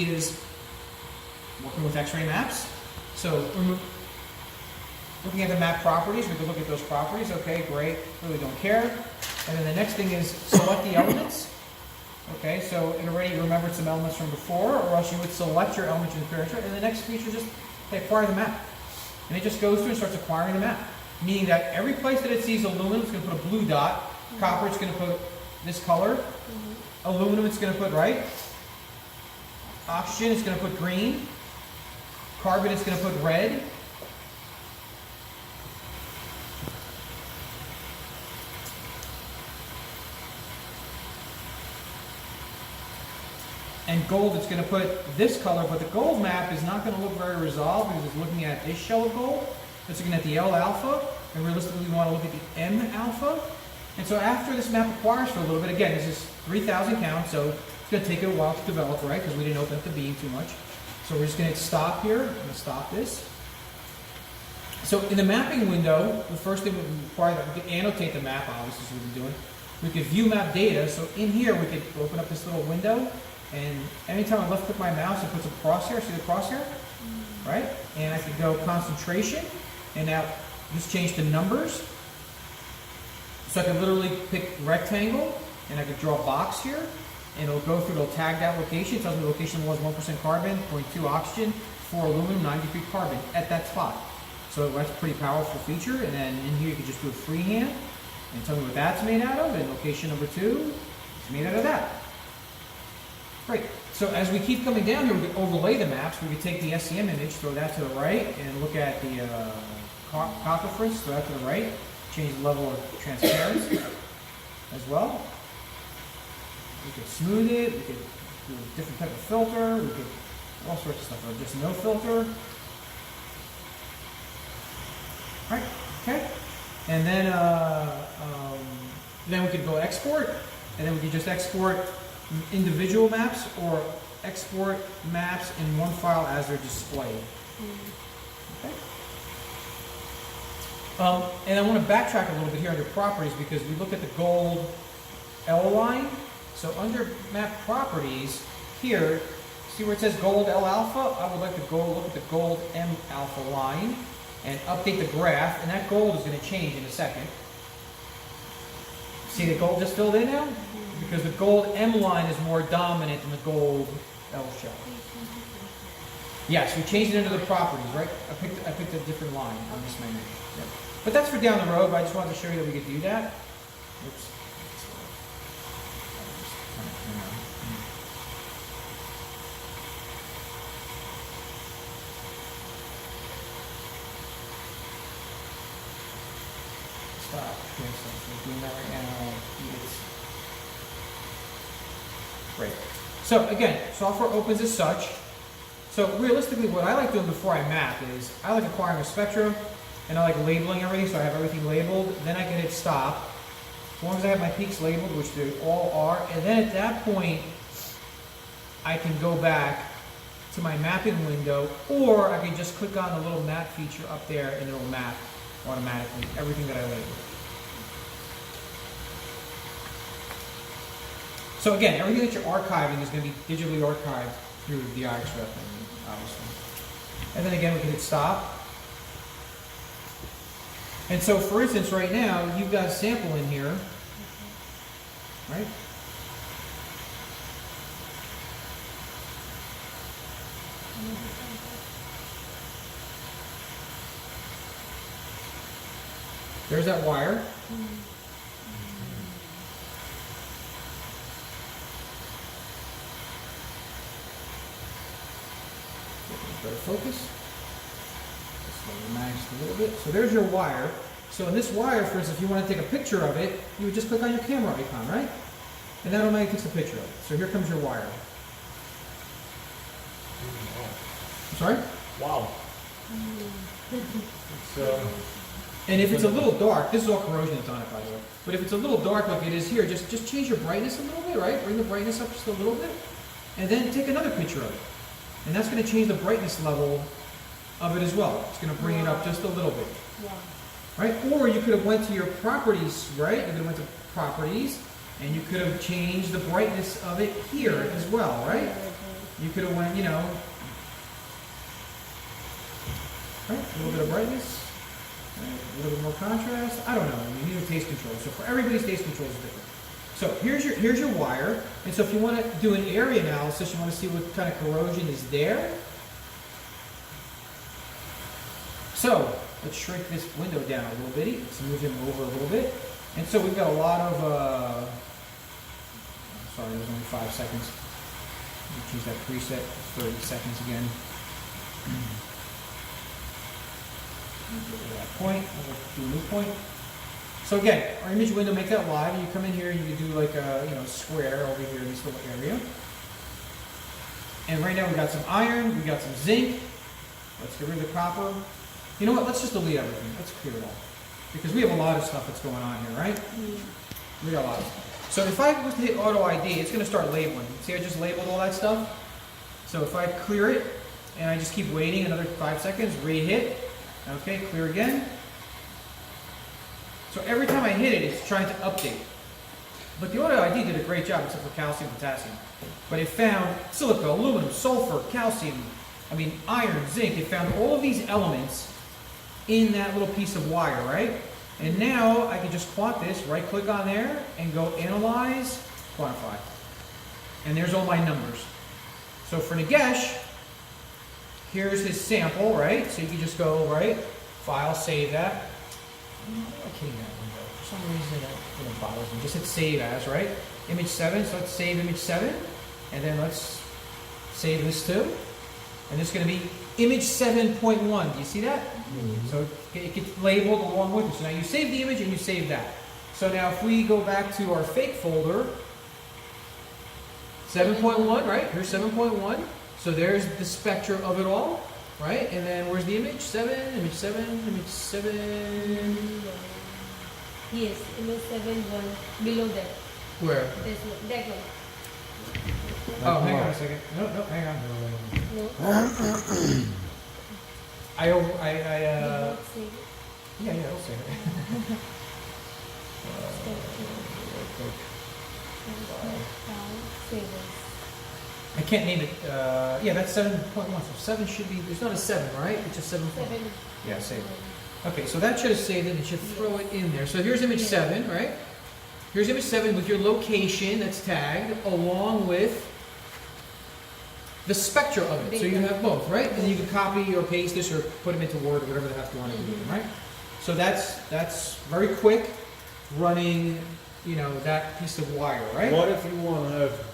is working with X-ray maps. So we're looking at the map properties. We can look at those properties. Okay, great. Really don't care. And then the next thing is select the elements. Okay, so it already remembered some elements from before, or else you would select your elements in the picture. And the next feature is just acquire the map. And it just goes through and starts acquiring the map. Meaning that every place that it sees aluminum, it's going to put a blue dot. Copper, it's going to put this color. Aluminum, it's going to put, right? Oxygen, it's going to put green. Carbon, it's going to put red. And gold, it's going to put this color, but the gold map is not going to look very resolved because it's looking at this shell of gold. It's looking at the L alpha, and realistically we want to look at the M alpha. And so after this map acquires for a little bit, again, this is 3,000 count, so it's going to take it a while to develop, right? Because we didn't open up the beam too much. So we're just going to stop here. I'm going to stop this. So in the mapping window, the first thing we require that we can annotate the map, obviously, is what we're doing. We could view map data. So in here, we could open up this little window. And anytime I left click my mouse, it puts a crosshair. See the crosshair? Right? And I could go concentration. And now just change to numbers. So I can literally pick rectangle. And I could draw a box here. And it'll go through, it'll tag that location. It tells me the location was 1% carbon, 0.2 oxygen, 4 aluminum, 93 carbon at that spot. So that's a pretty powerful feature. And then in here you can just do a freehand and tell me what that's made out of. And location number 2 is made out of that. Great. So as we keep coming down here, we can overlay the maps. We can take the SEM image, throw that to the right, and look at the copper, throw that to the right. Change the level of transparency as well. We could smooth it. We could do a different type of filter. We could all sorts of stuff. Or just no filter. Right. Okay. And then we could go export, and then we could just export individual maps or export maps in one file as they're displayed. Okay. And I want to backtrack a little bit here under properties because we look at the gold L line. So under map properties, here, see where it says gold L alpha? I would like to go look at the gold M alpha line and update the graph, and that gold is going to change in a second. See the gold just filled in now? Because the gold M line is more dominant than the gold L shell. Yes, we changed it into the properties, right? I picked a different line on this menu. Yep. But that's for down the road, but I just wanted to show you that we could do that. Oops. Stop. Okay, so we're doing that right now. Great. So again, software opens as such. So realistically, what I like doing before I map is I like acquiring a spectrum, and I like labeling everything, so I have everything labeled. Then I can hit stop, as long as I have my peaks labeled, which they all are. And then at that point, I can go back to my mapping window, or I can just click on the little map feature up there, and it'll map automatically everything that I labeled. So again, everything that you're archiving is going to be digitally archived through the IXRS, obviously. And then again, we can hit stop. And so, for instance, right now, you've got a sample in here, right? There's that wire. Better focus. Just relax a little bit. So there's your wire. So in this wire, for instance, if you want to take a picture of it, you would just click on your camera icon, right? And that automatically takes a picture of it. So here comes your wire. I'm sorry? Wow. And if it's a little dark, this is all corrosion that's on it, by the way. But if it's a little dark like it is here, just change your brightness a little bit, right? Bring the brightness up just a little bit. And then take another picture of it. And that's going to change the brightness level of it as well. It's going to bring it up just a little bit. Right? Or you could have went to your properties, right? You could have went to properties, and you could have changed the brightness of it here as well, right? You could have went, you know, right, a little bit of brightness, right, a little bit more contrast. I don't know. I mean, these are taste controls. So for everybody's taste controls is different. So here's your wire. And so if you want to do an area analysis, you want to see what kind of corrosion is there. So let's shrink this window down a little bitty. Let's move him over a little bit. And so we've got a lot of, sorry, it was only 5 seconds. Choose that preset, 30 seconds again. Go to that point, we'll do a new point. So again, our image window, make that live, and you come in here and you can do like a square over here in this little area. And right now we got some iron, we got some zinc. Let's get rid of the copper. You know what? Let's just delete everything. Let's clear it all. Because we have a lot of stuff that's going on here, right? We got a lot of stuff. So if I was to hit auto ID, it's going to start labeling. See, I just labeled all that stuff. So if I clear it and I just keep waiting another 5 seconds, re-hit. Okay, clear again. So every time I hit it, it's trying to update. But the auto ID did a great job, except for calcium, potassium. But it found silica, aluminum, sulfur, calcium, iron, zinc. It found all of these elements in that little piece of wire, right? And now I can just quant this, right click on there, and go analyze, quantify. And there's all my numbers. So for Nagesh, here's his sample, right? So you can just go, right, file, save that. I'm not kidding that window. For some reason it bothers me. Just hit save as, right? Image 7, so let's save image 7. And then let's save this too. And this is going to be image 7.1. Do you see that? Mm-hmm. So it gets labeled along with it. So now you save the image and you save that. So now if we go back to our fake folder, 7.1, right? Here's 7.1. So there's the spectra of it all, right? And then where's the image? 7, image 7, image 7. Yes, image 7, 1 below that. Where? This one, that one. Oh, hang on a second. No, hang on. No. Yeah, I'll save it. I can't name it. Yeah, that's 7.1. So 7 should be, there's not a 7, right? It's just 7. Yeah, save it. Okay, so that should have saved it. It should throw it in there. So here's image 7, right? Here's image 7 with your location that's tagged along with the spectra of it. So you have both, right? And you can copy or paste this or put them into Word or whatever the heck you want to do with them, right? So that's very quick running, that piece of wire, right? What if you want to have